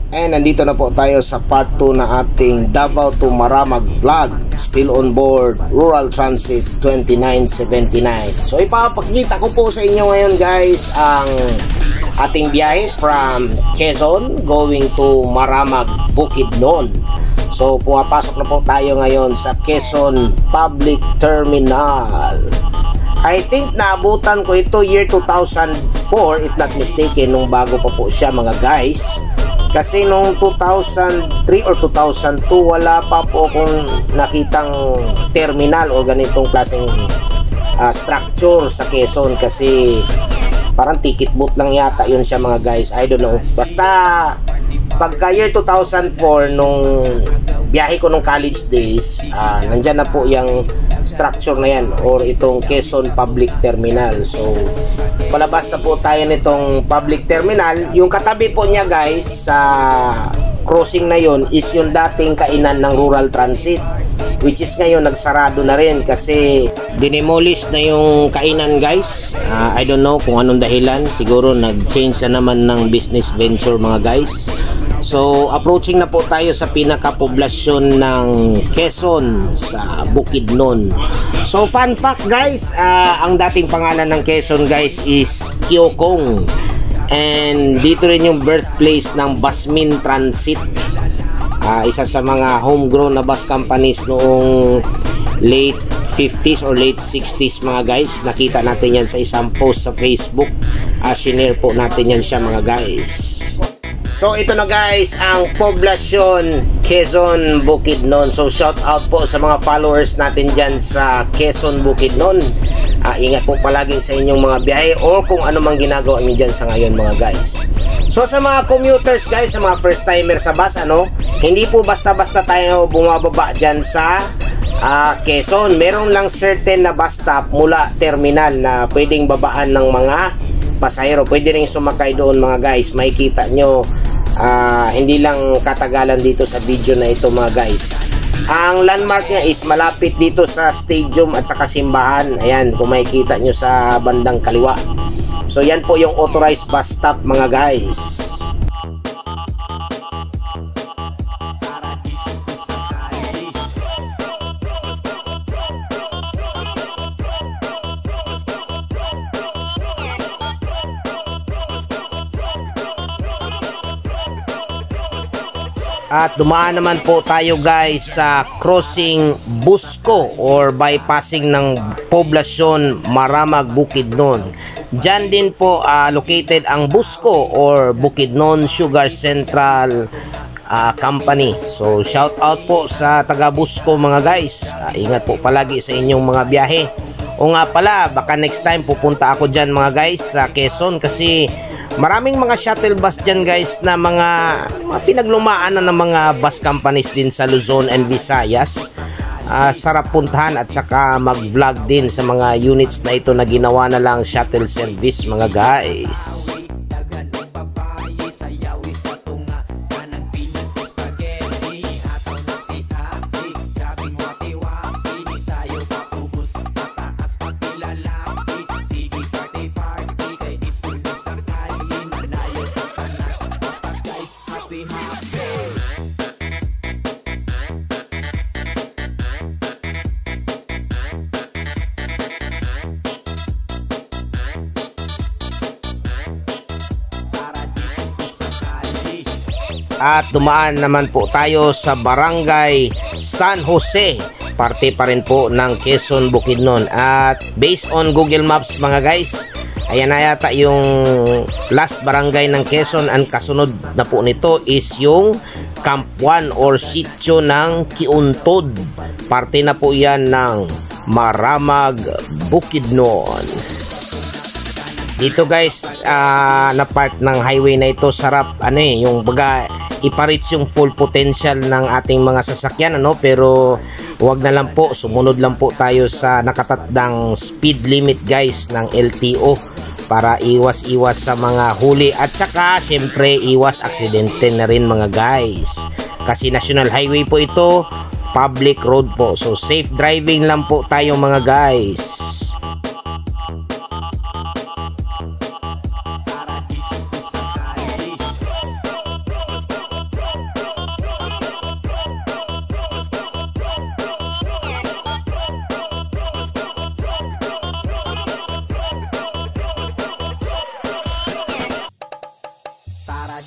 And nandito na po tayo sa part 2 na ating Davao to Maramag vlog. Still on board Rural Transit 2979. So ipapakita ko po sa inyo ngayon guys ang ating biyahe from Quezon going to Maramag, Bukidnon. So pumapasok na po tayo ngayon sa Quezon Public Terminal. I think naabutan ko ito year 2004 if not mistaken, nung bago pa po siya mga guys. Kasi nung 2003 or 2002 wala pa po akong nakitang terminal o ganitong klaseng structure sa Quezon, kasi parang ticket booth lang yata yun siya mga guys, I don't know. Basta pagka year 2004 nung biyahe ko nung college days, nandyan na po yung structure na yan or itong Quezon Public Terminal. So palabas na po tayo nitong public terminal. Yung katabi po niya guys sa crossing na yon is yung dating kainan ng Rural Transit, which is ngayon nagsarado na rin kasi dinemolish na yung kainan guys. I don't know kung anong dahilan, siguro nag-change na naman ng business venture mga guys. So approaching na po tayo sa pinaka-poblasyon ng Quezon sa Bukidnon. So fun fact guys, ang dating pangalan ng Quezon guys is Kyokong, and dito rin yung birthplace ng Basmin Transit, isa sa mga homegrown na bus companies noong late 50s or late 60s mga guys. Nakita natin yan sa isang post sa Facebook, shinare po natin yan siya mga guys. So ito na guys ang poblasyon Quezon Bukidnon. So shout out po sa mga followers natin dyan sa Quezon Bukidnon. Ingat po palagi sa inyong mga biyahe or kung ano mang ginagawa niyo dyan sa ngayon mga guys. So sa mga commuters guys, sa mga first timer sa bus, hindi po basta-basta tayo bumababa dyan sa Quezon. Meron lang certain na bus stop mula terminal na pwedeng babaan ng mga pasahero. Pwede rin sumakay doon mga guys. Makikita nyo, hindi lang katagalan dito sa video na ito mga guys. Ang landmark niya is malapit dito sa stadium at saka simbahan. Ayan, kung makikita nyo sa bandang kaliwa. So yan po yung authorized bus stop mga guys. At dumaan naman po tayo guys sa crossing Busco or bypassing ng poblasyon Maramag, Bukidnon. Diyan din po located ang Busco or Bukidnon Sugar Central Company. So shout out po sa taga Busco mga guys. Ingat po palagi sa inyong mga biyahe. O nga pala, baka next time pupunta ako dyan mga guys sa Quezon, kasi maraming mga shuttle bus dyan guys na mga pinaglumaan na ng mga bus companies din sa Luzon and Visayas. Sarap puntahan at saka mag-vlog din sa mga units na ito na ginawa na lang shuttle service mga guys. At dumaan naman po tayo sa Barangay San Jose, parte pa rin po ng Quezon Bukidnon. At based on Google Maps mga guys, ayan na yata yung last barangay ng Quezon. Ang kasunod na po nito is yung Camp 1 or sitio ng Kiuntod. Parte na po yan ng Maramag, Bukidnon. Dito guys, na part ng highway na ito, sarap yung baga ipa-reach yung full potential ng ating mga sasakyan pero wag na lang po, sumunod lang po tayo sa nakatatdang speed limit guys ng LTO para iwas-iwas sa mga huli at saka syempre iwas aksidente na rin mga guys, kasi national highway po ito, public road po, so safe driving lang po tayo mga guys.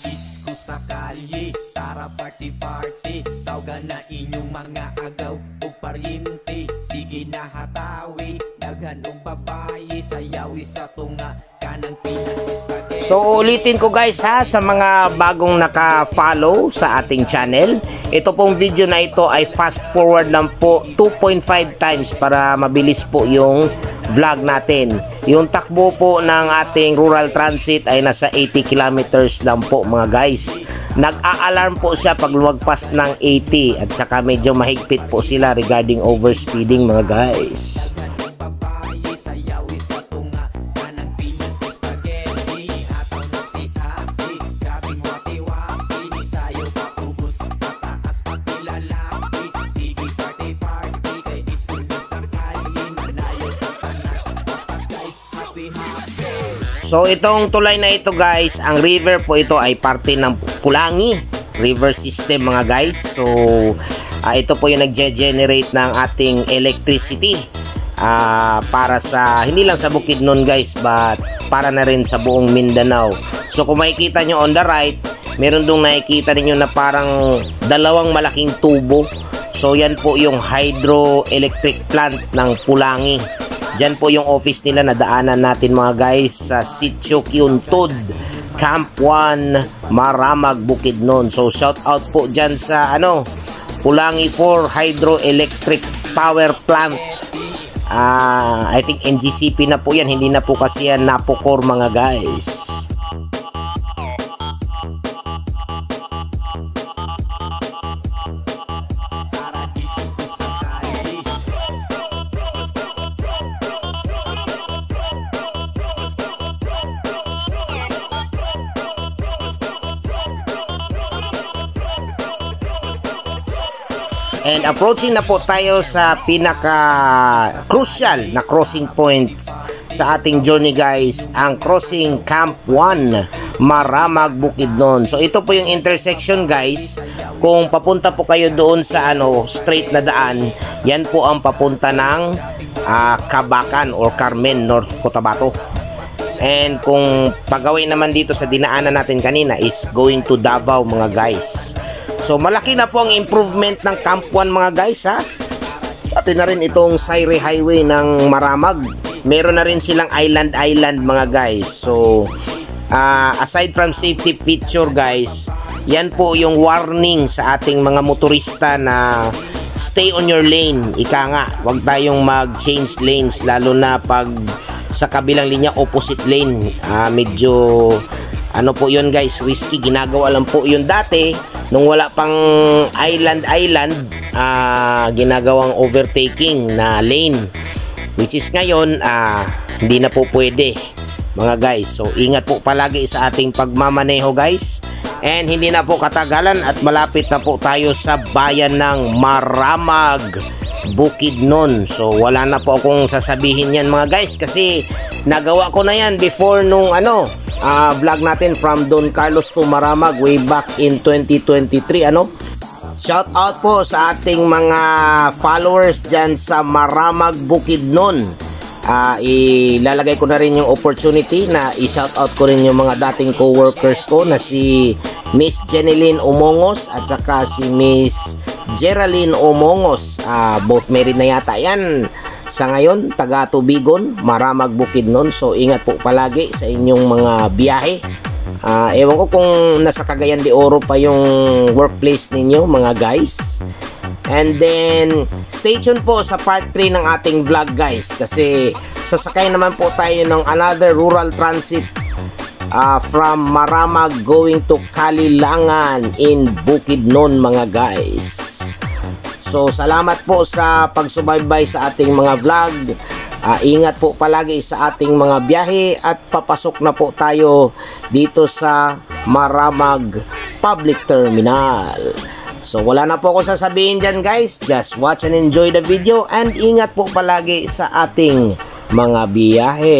Disco sa kalye, tara party-party. Tawgan na inyong mga agaw o paryente. Sige na hatawi, daghan og babae. Sayawi sa tunga, kanang pinag-spaghetti. So ulitin ko guys ha, sa mga bagong naka-follow sa ating channel, ito pong video na ito ay fast forward lang po 2.5 times para mabilis po yung vlog natin. Yung takbo po ng ating rural transit ay nasa 80 kilometers lang po mga guys. Nag-a-alarm po siya pag lumagpas ng 80 at saka medyo mahigpit po sila regarding overspeeding mga guys. So itong tulay na ito guys, ang river po ito ay parte ng Pulangi River System mga guys. So ito po yung nag-generate ng ating electricity para sa, hindi lang sa Bukidnon guys, but para na rin sa buong Mindanao. So kung makikita nyo on the right, meron dong nakikita ninyo na parang dalawang malaking tubo. So yan po yung hydroelectric plant ng Pulangi. Diyan po yung office nila na daanan natin mga guys sa Sitio Kiuntod, Camp 1, Maramag, Bukidnon. So shout out po dyan sa Pulangi 4 Hydroelectric Power Plant. I think NGCP na po yan, hindi na po kasi yan Napocor mga guys. And approaching na po tayo sa pinaka-crucial na crossing points sa ating journey guys, ang crossing Camp 1, Maramag, Bukidnon. So ito po yung intersection guys. Kung papunta po kayo doon sa straight na daan, yan po ang papunta ng Kabakan or Carmen, North Cotabato. And kung pagawin naman dito sa dinaanan natin kanina is going to Davao mga guys. So malaki na po ang improvement ng Camp 1 mga guys ha. Pati na rin itong Sayre Highway ng Maramag. Meron na rin silang island mga guys. So aside from safety feature guys, yan po yung warning sa ating mga motorista na stay on your lane. Ika nga, wag tayong mag-change lanes lalo na pag sa kabilang linya opposite lane. Medyo po yun guys, risky. Ginagawa lang po yun dati nung wala pang island, ginagawang overtaking na lane, which is ngayon hindi na po pwede mga guys. So ingat po palagi sa ating pagmamaneho guys, and hindi na po katagalan at malapit na po tayo sa bayan ng Maramag, Bukidnon. So wala na po akong sasabihin yan mga guys, kasi nagawa ko na yan before nung vlog natin from Don Carlos to Maramag way back in 2023 Shout out po sa ating mga followers dyan sa Maramag, Bukidnon. Ilalagay ko na rin yung opportunity na i-shout out ko rin yung mga dating co-workers ko na si Miss Jeneline Omongos at saka si Miss Geraldine Omongos. Both married na yata yan sa ngayon, taga Tubigon, Maramag, Bukidnon. So ingat po palagi sa inyong mga biyahe. Ewan ko kung nasa Cagayan de Oro pa yung workplace ninyo mga guys. And then stay tuned po sa part 3 ng ating vlog guys, kasi sasakay naman po tayo ng another rural transit from Maramag going to Kalilangan in Bukidnon mga guys. So salamat po sa pagsubaybay sa ating mga vlog. Ingat po palagi sa ating mga biyahe at papasok na po tayo dito sa Maramag Public Terminal. So wala na po akong sasabihin dyan guys. Just watch and enjoy the video, and ingat po palagi sa ating mga biyahe.